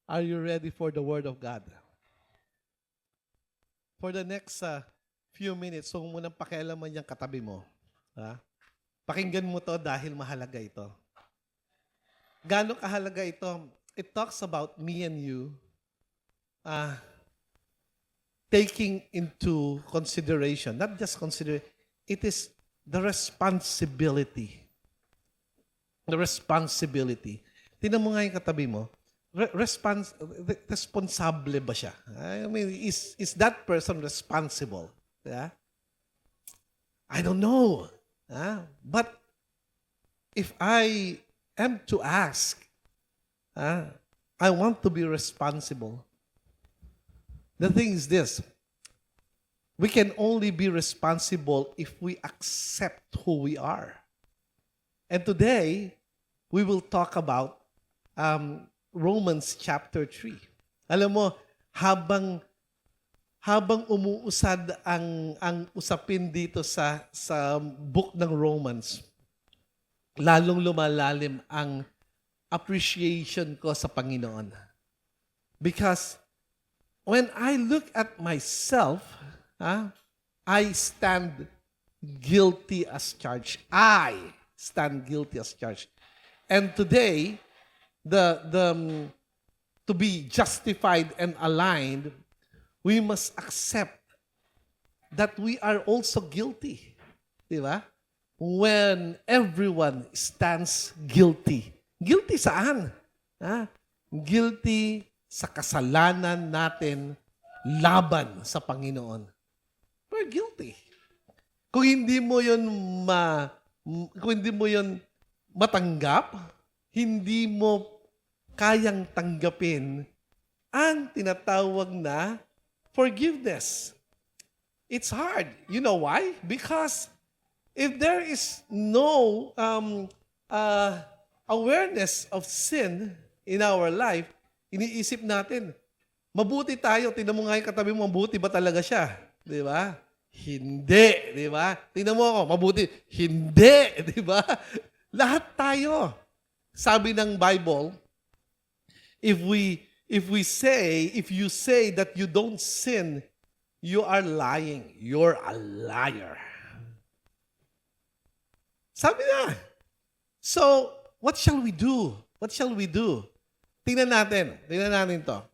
Are you ready for the Word of God? For the next few minutes, huwag mo nang pakialaman yung katabi mo. Ha? Pakinggan mo to dahil mahalaga ito. Gaano kahalaga ito? It talks about me and you taking into consideration, not just consider, it is the responsibility. The responsibility. Tingnan mo nga yung katabi mo. Responsable ba siya? I mean, is that person responsible? Yeah? I don't know. But if I am to ask, I want to be responsible. The thing is this, we can only be responsible if we accept who we are. And today, we will talk about Romans chapter 3. Alam mo, habang umuusad ang usapin dito sa book ng Romans, lalong lumalalim ang appreciation ko sa Panginoon. Because when I look at myself, I stand guilty as charged. I stand guilty as charged. And today, to be justified and aligned, we must accept that we are also guilty. Di ba? When everyone stands guilty. Guilty saan? Guilty sa kasalanan natin laban sa Panginoon. We're guilty. Kung hindi mo yun matanggap, hindi mo kayang tanggapin ang tinatawag na forgiveness. It's hard. You know why? Because if there is no awareness of sin in our life, iniisip natin, mabuti tayo. Tingnan mo nga yung katabi mo, mabuti ba talaga siya? Di ba? Hindi. Di ba? Tingnan mo ako, mabuti. Hindi. Di ba? Lahat tayo. Sabi ng Bible, if you say that you don't sin, you are lying. You're a liar. Sabi na. So, what shall we do? What shall we do? Tingnan natin to.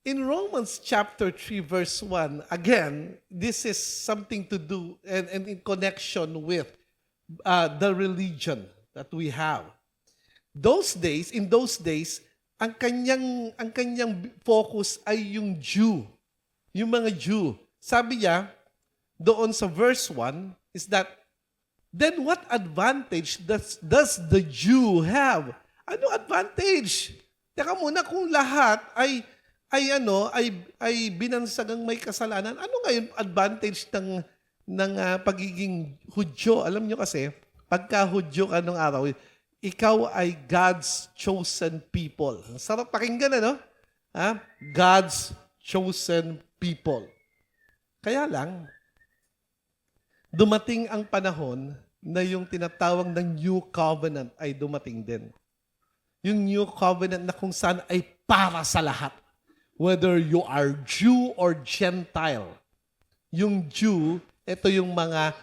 In Romans chapter 3 verse 1, again, this is something to do and in connection with the religion that we have. In those days, ang kanyang focus ay yung Jew. Yung mga Jew. Sabi niya, doon sa verse 1, is that, then what advantage does the Jew have? Ano advantage? Teka muna, kung lahat ay binansagang may kasalanan, ano ngayon advantage ng pagiging Hudyo? Alam nyo kasi, pagka Hudyo ka nung araw, ikaw ay God's chosen people. Sarap pakinggan, ano? God's chosen people. Kaya lang, dumating ang panahon na yung tinatawag ng New Covenant ay dumating din. Yung New Covenant na kung saan ay para sa lahat. Whether you are Jew or Gentile. Yung Jew, ito yung mga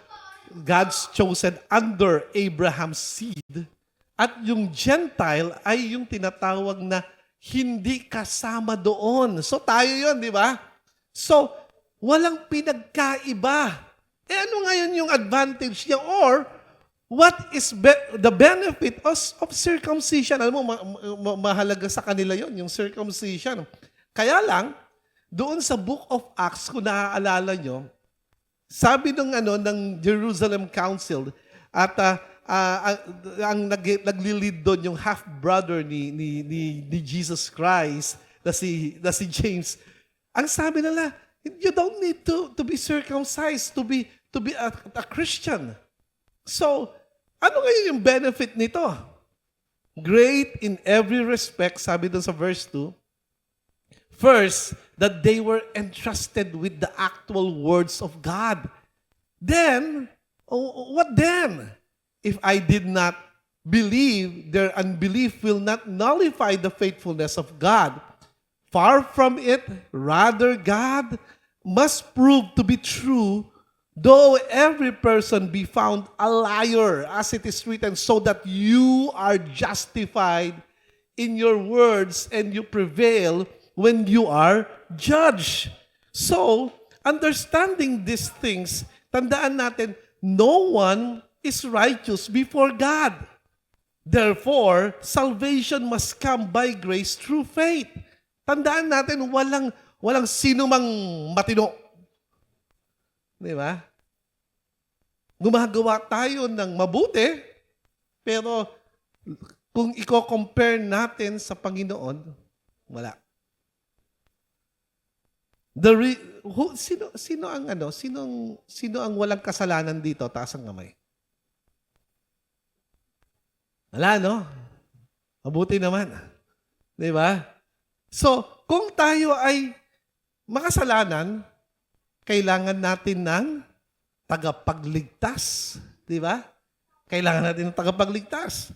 God's chosen under Abraham's seed. At yung Gentile ay yung tinatawag na hindi kasama doon. So tayo yun, di ba? So, walang pinagkaiba. Ano ngayon yung advantage niya? Or, what is the benefit of circumcision? Alam mo, mahalaga sa kanila yon yung circumcision. Kaya lang, doon sa Book of Acts, kung naaalala nyo, sabi ng Jerusalem Council, at ang naglilid doon yung half-brother ni Jesus Christ, na si James. Ang sabi nila, you don't need to be circumcised to be a Christian. So, ano ngayon yung benefit nito? Great in every respect, sabi doon sa verse 2. First, that they were entrusted with the actual words of God. Then, what then? If I did not believe, their unbelief will not nullify the faithfulness of God. Far from it, rather God must prove to be true, though every person be found a liar, as it is written, so that you are justified in your words and you prevail when you are judged. So, understanding these things, tandaan natin, no one is righteous before God. Therefore, salvation must come by grace through faith. Tandaan natin, walang sino mang matino. Di ba? Gumagawa tayo ng mabuti, pero kung i-compare natin sa Panginoon, wala. Sino ang walang kasalanan dito? Taas ang kamay. Wala, no? Mabuti naman. Di ba? So, kung tayo ay makasalanan, kailangan natin ng tagapagligtas. Di ba? Kailangan natin ng tagapagligtas.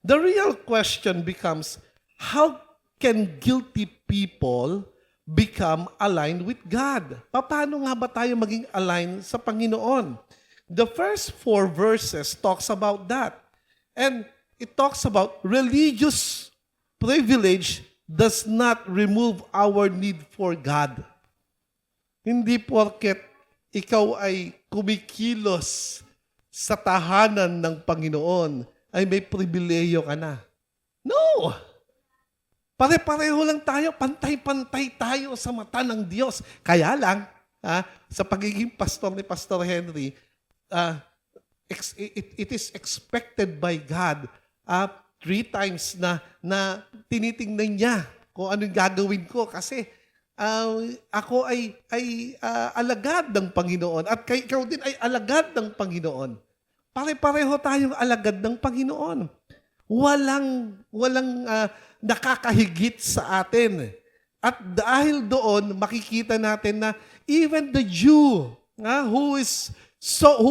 The real question becomes, how can guilty people become aligned with God? Paano nga ba tayo maging aligned sa Panginoon? The first 4 verses talks about that. And it talks about religious privilege does not remove our need for God. Hindi porket ikaw ay kumikilos sa tahanan ng Panginoon ay may pribileyo ka na. No! Pare-pareho lang tayo, pantay-pantay tayo sa mata ng Diyos. Kaya lang, sa pagiging pastor ni Pastor Henry, it is expected by God 3 times na tinitingnan niya kung anong gagawin ko kasi ako ay alagad ng Panginoon at ikaw din ay alagad ng Panginoon. Pare-pareho tayong alagad ng Panginoon. Walang nakakahigit sa atin. At dahil doon, makikita natin na even the Jew who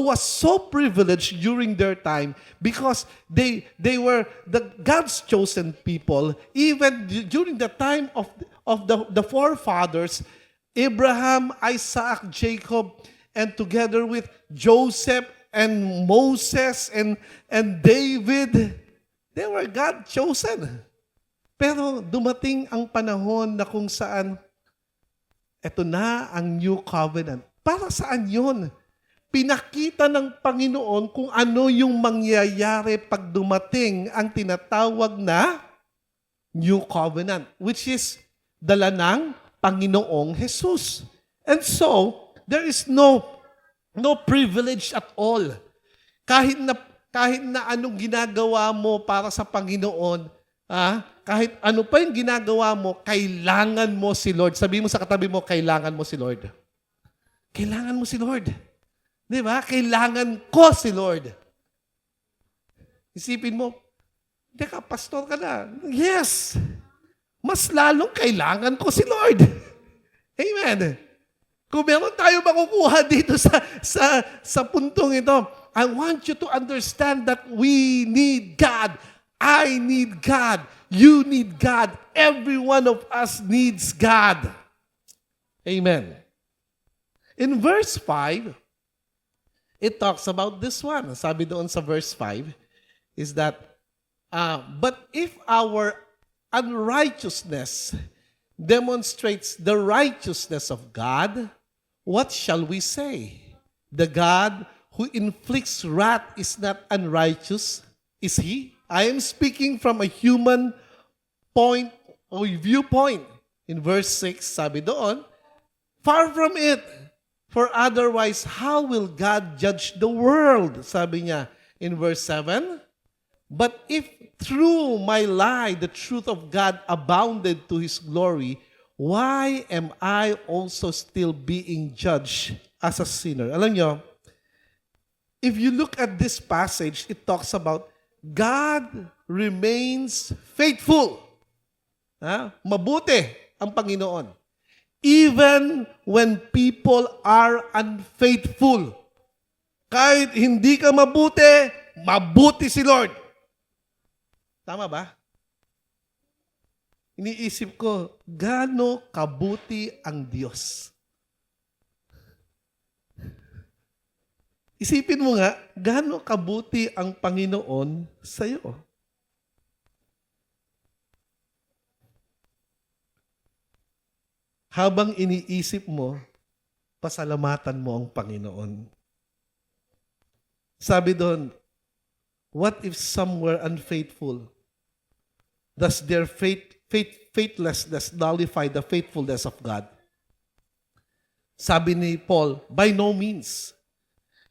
was so privileged during their time because they were God's chosen people. Even during the time of the forefathers, Abraham, Isaac, Jacob, and together with Joseph and Moses and David, they were God chosen. Pero dumating ang panahon na kung saan eto na ang New Covenant. Para saan yun? Pinakita ng Panginoon kung ano yung mangyayari pag dumating ang tinatawag na New Covenant, which is dala ng Panginoong Jesus. And so, there is no privilege at all. Kahit na anong ginagawa mo para sa Panginoon, kahit ano pa yung ginagawa mo, kailangan mo si Lord. Sabihin mo sa katabi mo, kailangan mo si Lord. Kailangan mo si Lord. Di ba? Kailangan ko si Lord. Isipin mo, teka, pastor ka na. Yes! Mas lalong kailangan ko si Lord. Amen. Kung meron tayo makukuha dito sa puntong ito, I want you to understand that we need God. I need God. You need God. Every one of us needs God. Amen. In verse 5, it talks about this one. Sabi doon sa verse 5 is that, but if our unrighteousness demonstrates the righteousness of God, what shall we say? The God who inflicts wrath is not unrighteous, is He? I am speaking from a human point or viewpoint. In verse 6, sabi doon, far from it. For otherwise, how will God judge the world? Sabi niya in verse 7. But if through my lie the truth of God abounded to His glory, why am I also still being judged as a sinner? Alam niyo, if you look at this passage, it talks about God remains faithful. Mabuti ang Panginoon. Even when people are unfaithful. Kahit hindi ka mabuti, mabuti si Lord. Tama ba? Iniisip ko, gaano kabuti ang Diyos. Isipin mo nga, gaano kabuti ang Panginoon sa'yo. Habang iniisip mo, pasalamatan mo ang Panginoon. Sabi doon, what if some were unfaithful? Does their faithlessness nullify the faithfulness of God? Sabi ni Paul, by no means.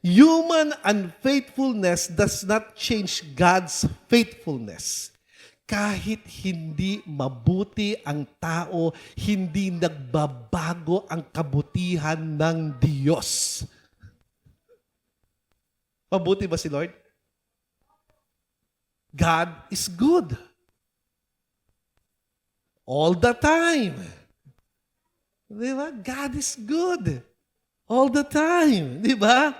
Human unfaithfulness does not change God's faithfulness. Kahit hindi mabuti ang tao, hindi nagbabago ang kabutihan ng Diyos. Mabuti ba si Lord? God is good. All the time. Di ba? God is good. All the time. Di ba?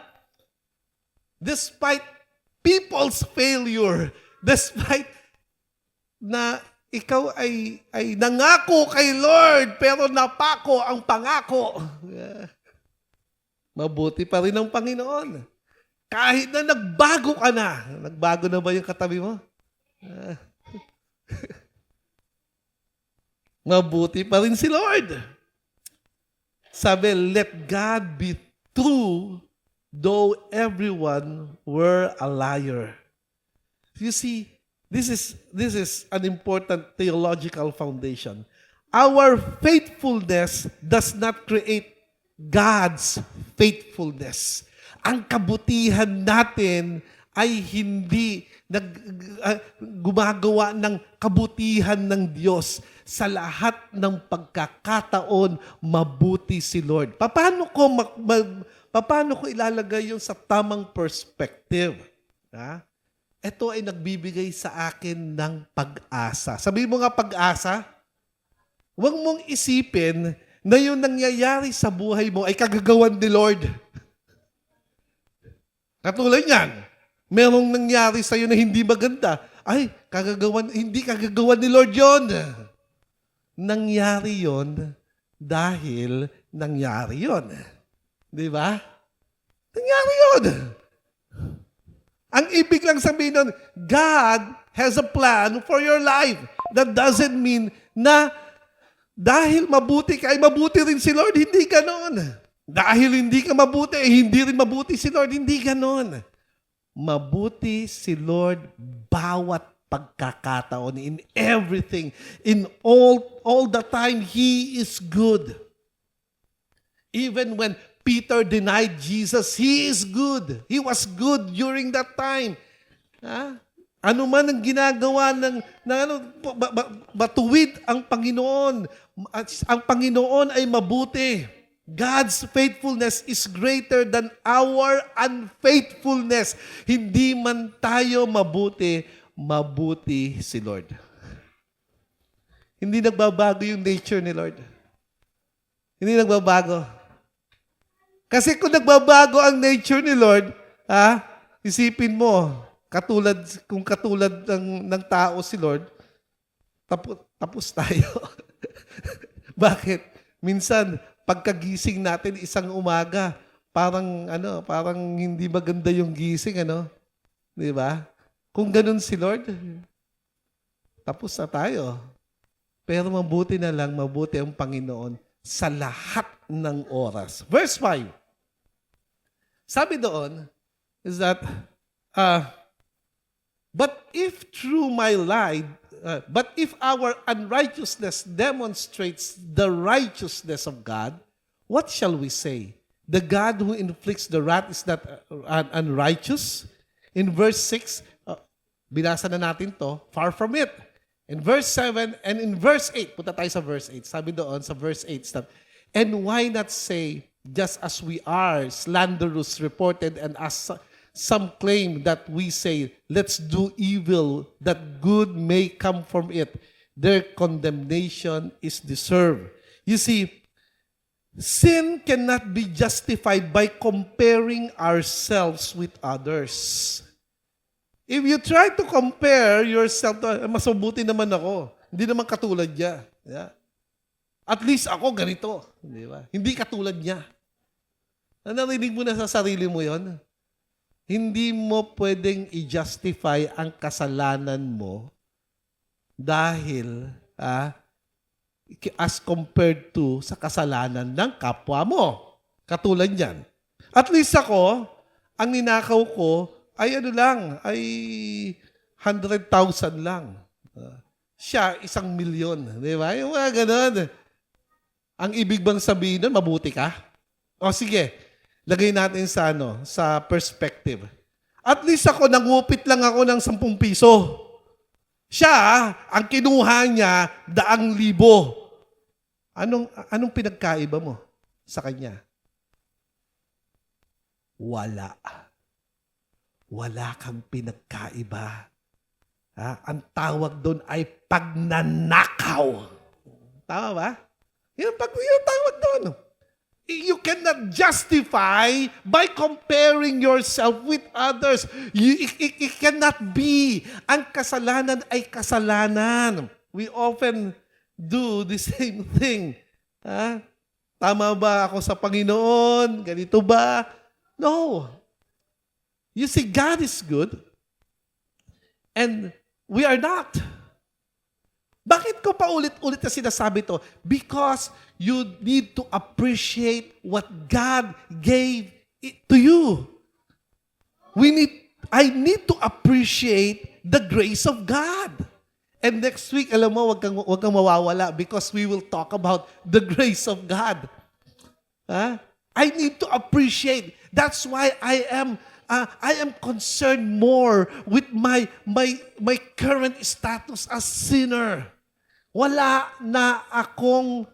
Despite people's failure, despite na ikaw ay nangako kay Lord, pero napako ang pangako. Mabuti pa rin ang Panginoon. Kahit na nagbago ka na. Nagbago na ba yung katabi mo? Mabuti pa rin si Lord. Sabi, let God be true, though everyone were a liar. You see, this is an important theological foundation. Our faithfulness does not create God's faithfulness. Ang kabutihan natin ay hindi gumagawa ng kabutihan ng Diyos. Sa lahat ng pagkakataon, mabuti si Lord. Paano ko ilalagay yun sa tamang perspective? Ha? Ito ay nagbibigay sa akin ng pag-asa. Sabi mo nga pag-asa, huwag mong isipin na yung nangyayari sa buhay mo ay kagagawan ni Lord. Katulad niyan, merong nangyari sa iyo na hindi maganda. Ay, hindi kagagawan ni Lord yon. Nangyari yon dahil nangyari yon. Di ba? Nangyari yon. Ang ibig lang sabihin nun, God has a plan for your life. That doesn't mean na dahil mabuti ka, ay mabuti rin si Lord. Hindi ganon. Dahil hindi ka mabuti, hindi rin mabuti si Lord. Hindi ganon. Mabuti si Lord bawat pagkakataon, in everything, in all the time, He is good. Even when Peter denied Jesus, He is good. He was good during that time. Ha? Ano man ang ginagawa matuwid ang Panginoon. Ang Panginoon ay mabuti. God's faithfulness is greater than our unfaithfulness. Hindi man tayo mabuti, mabuti si Lord. Hindi nagbabago yung nature ni Lord. Hindi nagbabago. Kasi kung nagbabago ang nature ni Lord, isipin mo, kung katulad ng tao si Lord, tapos tayo. Bakit? Minsan, pagkagising natin isang umaga, parang hindi maganda yung gising, Di ba? Kung ganun si Lord, tapos na tayo. Pero mabuti na lang, mabuti ang Panginoon sa lahat ng oras. Verse 5. Sabi doon is that, but if our unrighteousness demonstrates the righteousness of God, what shall we say? The God who inflicts the wrath is not unrighteous? In verse 6, binasa na natin to, far from it. In verse 7 and in verse 8, punta tayo sa verse 8. Sabi doon sa verse 8, and why not say, just as we are slanderous reported, and as some claim that we say, let's do evil, that good may come from it, their condemnation is deserved. You see, sin cannot be justified by comparing ourselves with others. If you try to compare yourself to, mas mabuti naman ako. Hindi naman katulad niya. Yeah. At least ako ganito. Di ba? Hindi katulad niya. Narinig mo na sa sarili mo yon? Hindi mo pwedeng i-justify ang kasalanan mo dahil as compared to sa kasalanan ng kapwa mo. Katulad niyan. At least ako, ang ninakaw ko ay ano lang, ay 100,000 lang. Siya, 1,000,000. Di ba? Yung mga ganun. Ang ibig bang sabihin nun, mabuti ka? O sige, lagay natin sa, sa perspective. At least ako, nangupit lang ako ng 10 piso. Siya, ang kinuha niya, 100,000. Anong pinagkaiba mo sa kanya? Wala. Wala kang pinagkaiba. Ang tawag doon ay pagnanakaw. Tama ba? Yung tawag doon. You cannot justify by comparing yourself with others. It cannot be. Ang kasalanan ay kasalanan. We often do the same thing. Tama ba ako sa Panginoon? Ganito ba? No. You see, God is good and we are not. Bakit ko pa ulit-ulit na sinasabi to? Because you need to appreciate what God gave it to you. I need to appreciate the grace of God. And next week, alam mo, wag kang mawawala because we will talk about the grace of God. I need to appreciate. That's why I am concerned more with my current status as sinner. Wala na akong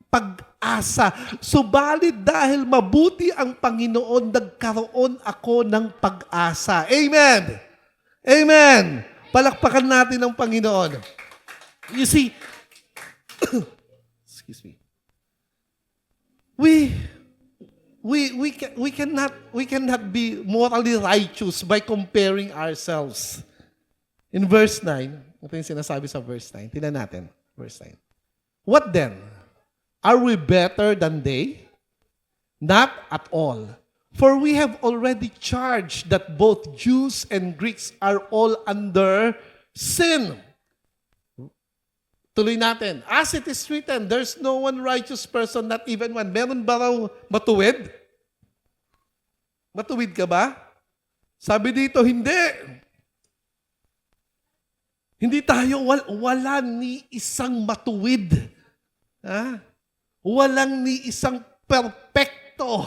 pag-asa. Subalit dahil mabuti ang Panginoon, nagkaroon ako ng pag-asa. Amen! Amen! Palakpakan natin ang Panginoon. You see, excuse me. We cannot be morally righteous by comparing ourselves. In verse 9, ito yung sinasabi sa verse 9. Tingnan natin, verse 9. What then? Are we better than they? Not at all. For we have already charged that both Jews and Greeks are all under sin. Tuloy natin. As it is written, there's no one righteous person, not even one. Meron ba raw matuwid? Matuwid ka ba? Sabi dito, hindi. Hindi tayo, wala ni isang matuwid. Walang ni isang perfecto.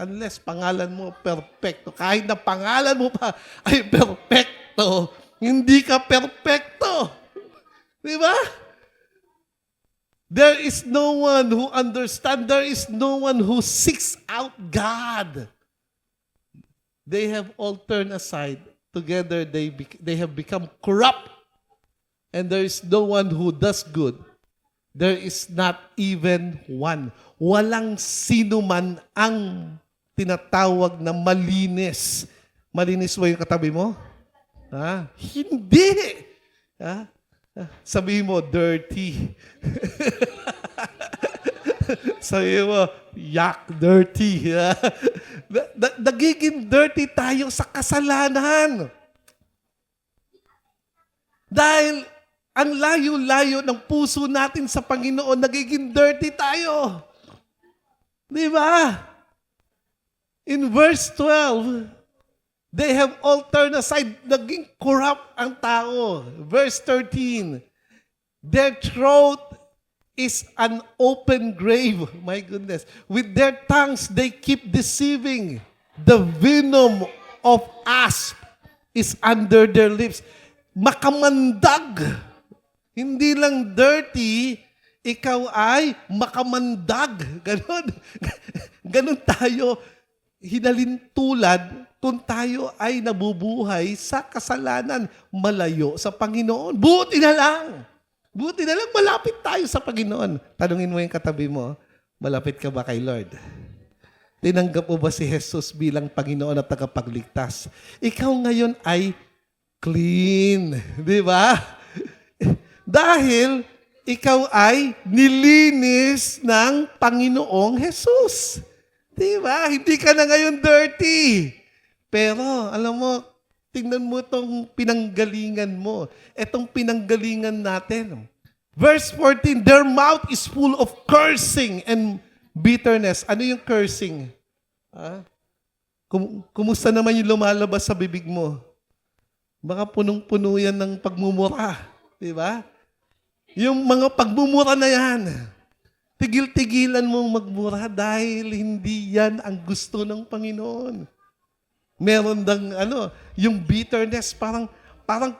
Unless pangalan mo perfecto. Kahit na pangalan mo pa ay perfecto, hindi ka perfecto. Di ba? There is no one who understands. There is no one who seeks out God. They have all turned aside. Together they have become corrupt. And there is no one who does good. There is not even one. Walang sino man ang tinatawag na malinis. Malinis ba yung katabi mo? Hindi. Sabihin mo, dirty. Sabihin mo, yak, dirty. Nagiging dirty tayo sa kasalanan. Dahil ang layo-layo ng puso natin sa Panginoon, nagiging dirty tayo. Di ba? In verse 12, they have all turned aside. Naging corrupt ang tao. Verse 13, their throat is an open grave. My goodness. With their tongues, they keep deceiving. The venom of asp is under their lips. Makamandag. Hindi lang dirty, ikaw ay makamandag. Ganon. Ganon tayo hinalintulad kung tayo ay nabubuhay sa kasalanan, malayo sa Panginoon. Buti na lang malapit tayo sa Panginoon. Tanungin mo yung katabi mo, malapit ka ba kay Lord? Tinanggap mo ba si Jesus bilang Panginoon at tagapagligtas? Ikaw ngayon ay clean. Di ba? Dahil ikaw ay nilinis ng Panginoong Jesus. Di ba? Hindi ka na ngayon dirty. Pero, alam mo, tingnan mo itong pinanggalingan mo. Itong pinanggalingan natin. Verse 14, their mouth is full of cursing and bitterness. Ano yung cursing? Kumusta naman yung lumalabas sa bibig mo? Baka punong-puno yan ng pagmumura. Di ba? Yung mga pagmumura na yan, tigil-tigilan mong magmura dahil hindi yan ang gusto ng Panginoon. Meron dang yung bitterness, parang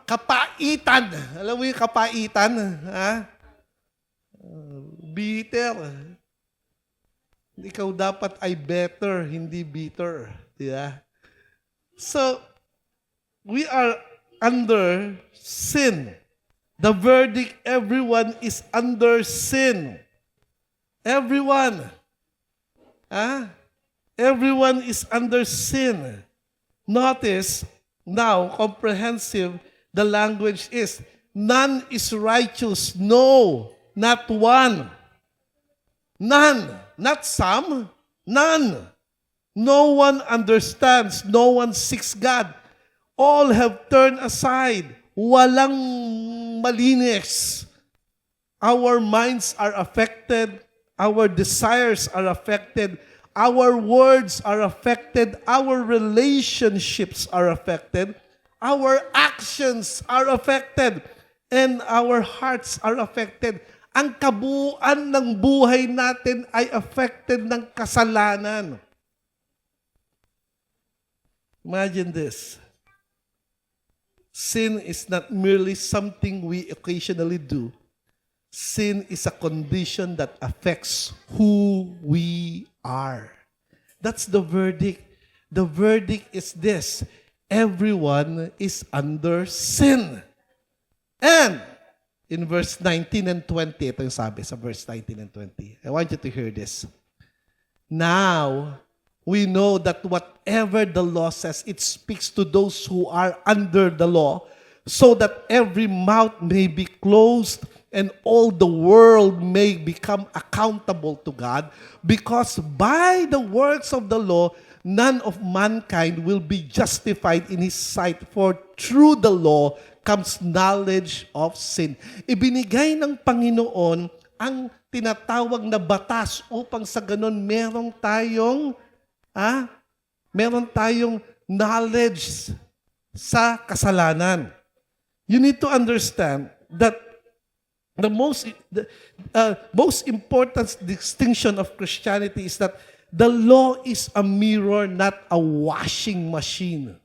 kapaitan. Alam mo yung kapaitan? Ha? Bitter. Ikaw dapat ay better, hindi bitter. Yeah. So, we are under sin. The verdict, everyone is under sin. Everyone. Everyone is under sin. Notice, now, comprehensive, the language is, none is righteous. No, not one. None. Not some. None. No one understands. No one seeks God. All have turned aside. Walang malinis. Our minds are affected. Our desires are affected. Our words are affected. Our relationships are affected. Our actions are affected. And our hearts are affected. Ang kabuuan ng buhay natin ay affected ng kasalanan. Imagine this. Sin is not merely something we occasionally do. Sin is a condition that affects who we are. That's the verdict. The verdict is this. Everyone is under sin. And in verse 19 and 20, ito yung sabi sa verse 19 and 20. I want you to hear this. Now, we know that whatever the law says, it speaks to those who are under the law, so that every mouth may be closed and all the world may become accountable to God, because by the works of the law, none of mankind will be justified in His sight, for through the law comes knowledge of sin. Ibinigay ng Panginoon ang tinatawag na batas upang sa ganon meron tayong knowledge sa kasalanan. You need to understand that the most important distinction of Christianity is that the law is a mirror, not a washing machine.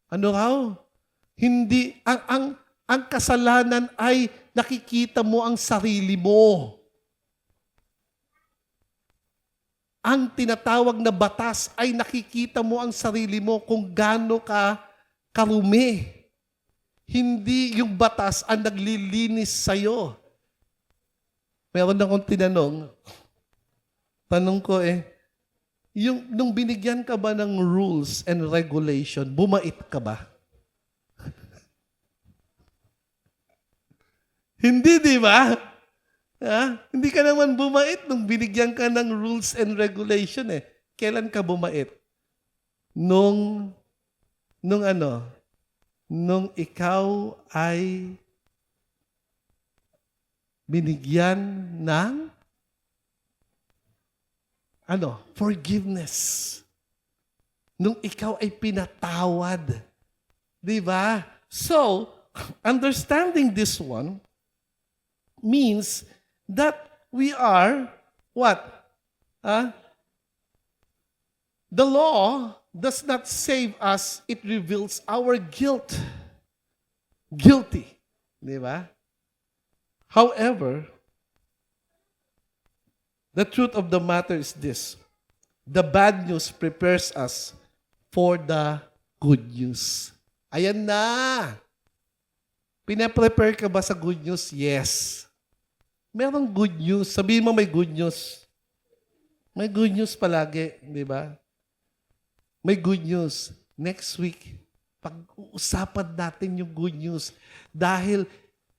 Ano raw? Hindi, ang kasalanan ay nakikita mo ang sarili mo. Ang tinatawag na batas ay nakikita mo ang sarili mo kung gaano ka karumi. Hindi yung batas ang naglilinis sa'yo. Meron akong tanong ko nung binigyan ka ba ng rules and regulation, bumait ka ba? Hindi, di ba? Hindi ka naman bumait nung binigyan ka ng rules and regulation Kailan ka bumait? Nung ikaw ay binigyan ng forgiveness. Nung ikaw ay pinatawad. Di ba? So, understanding this one means that we are, what? The law does not save us, it reveals our guilt. Guilty. Di ba? However, the truth of the matter is this. The bad news prepares us for the good news. Ayan na. Pina-prepare ka ba sa good news? Yes. Merong good news. Sabihin mo may good news. May good news palagi, di ba? May good news. Next week, Pag-uusapan natin yung good news. Dahil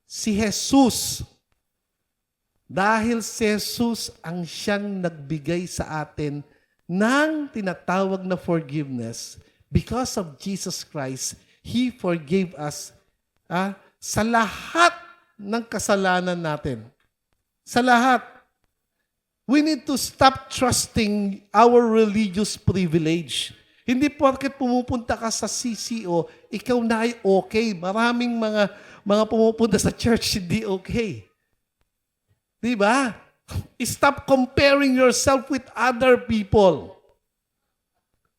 si Jesus ang siyang nagbigay sa atin ng tinatawag na forgiveness. Because of Jesus Christ, He forgave us sa lahat ng kasalanan natin. Sa lahat. We need to stop trusting our religious privilege. Hindi porket pumupunta ka sa CCO, ikaw na ay okay. Maraming mga pumupunta sa church, hindi okay. Di ba? Stop comparing yourself with other people.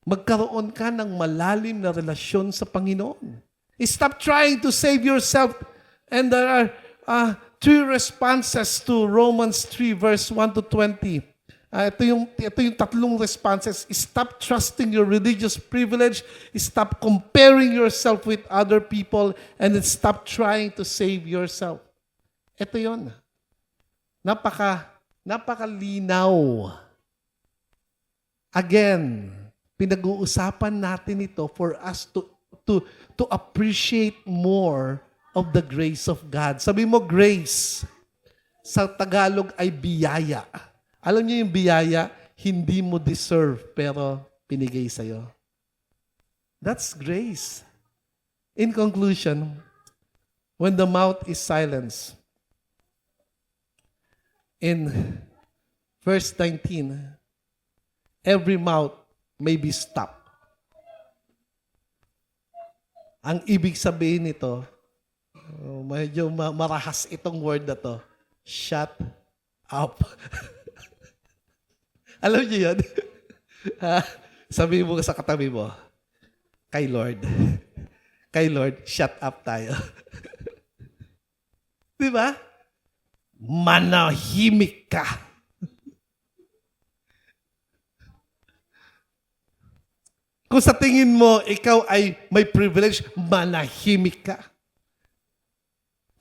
Magkaroon ka ng malalim na relasyon sa Panginoon. Stop trying to save yourself. And there are three responses to Romans 3 verse 1 to 20. Ito yung tatlong responses. Stop trusting your religious privilege. Stop comparing yourself with other people. And then stop trying to save yourself. Ito yun. Napakalinaw. Again, pinag-uusapan natin ito for us to appreciate more of the grace of God. Sabi mo, grace. Sa Tagalog ay biyaya. Alam niyo yung biyaya, hindi mo deserve, pero pinigay sa'yo. That's grace. In conclusion, when the mouth is silenced, in verse 19, every mouth may be stopped. Ang ibig sabihin nito, medyo marahas itong word na to, shut up. Alam niyo yun? Sabihin mo sa katabi mo, kay Lord, shut up tayo. Di ba? Manahimik ka. Kung sa tingin mo, ikaw ay may privilege, manahimik ka.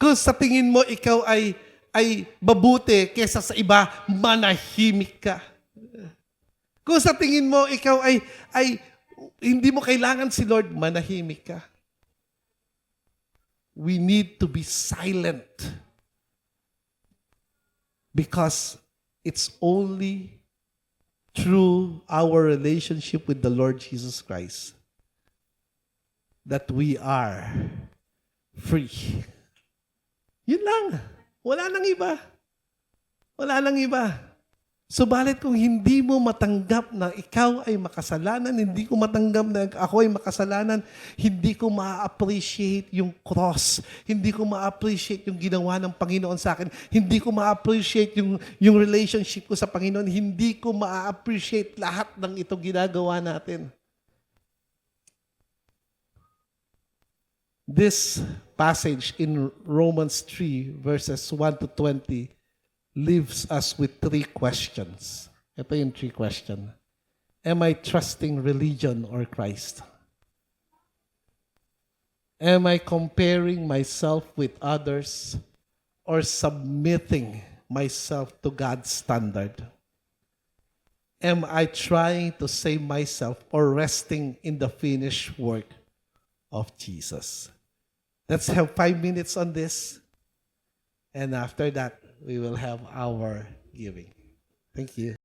Kung sa tingin mo, ikaw ay mabuti kesa sa iba, manahimik ka. Kung sa tingin mo, ikaw ay hindi mo kailangan si Lord, manahimik ka. We need to be silent. Because it's only through our relationship with the Lord Jesus Christ that we are free. Yun lang. Wala nang iba. Wala nang iba. Subalit kung hindi mo matanggap na ikaw ay makasalanan, hindi ko matanggap na ako ay makasalanan, hindi ko ma-appreciate yung cross, hindi ko ma-appreciate yung ginawa ng Panginoon sa akin, hindi ko ma-appreciate yung relationship ko sa Panginoon, hindi ko ma-appreciate lahat ng itong ginagawa natin. This passage in Romans 3 verses 1 to 20 leaves us with three questions. Ito yung three questions. Am I trusting religion or Christ? Am I comparing myself with others or submitting myself to God's standard? Am I trying to save myself or resting in the finished work of Jesus? Let's have 5 minutes on this. And after that, we will have our giving. Thank you.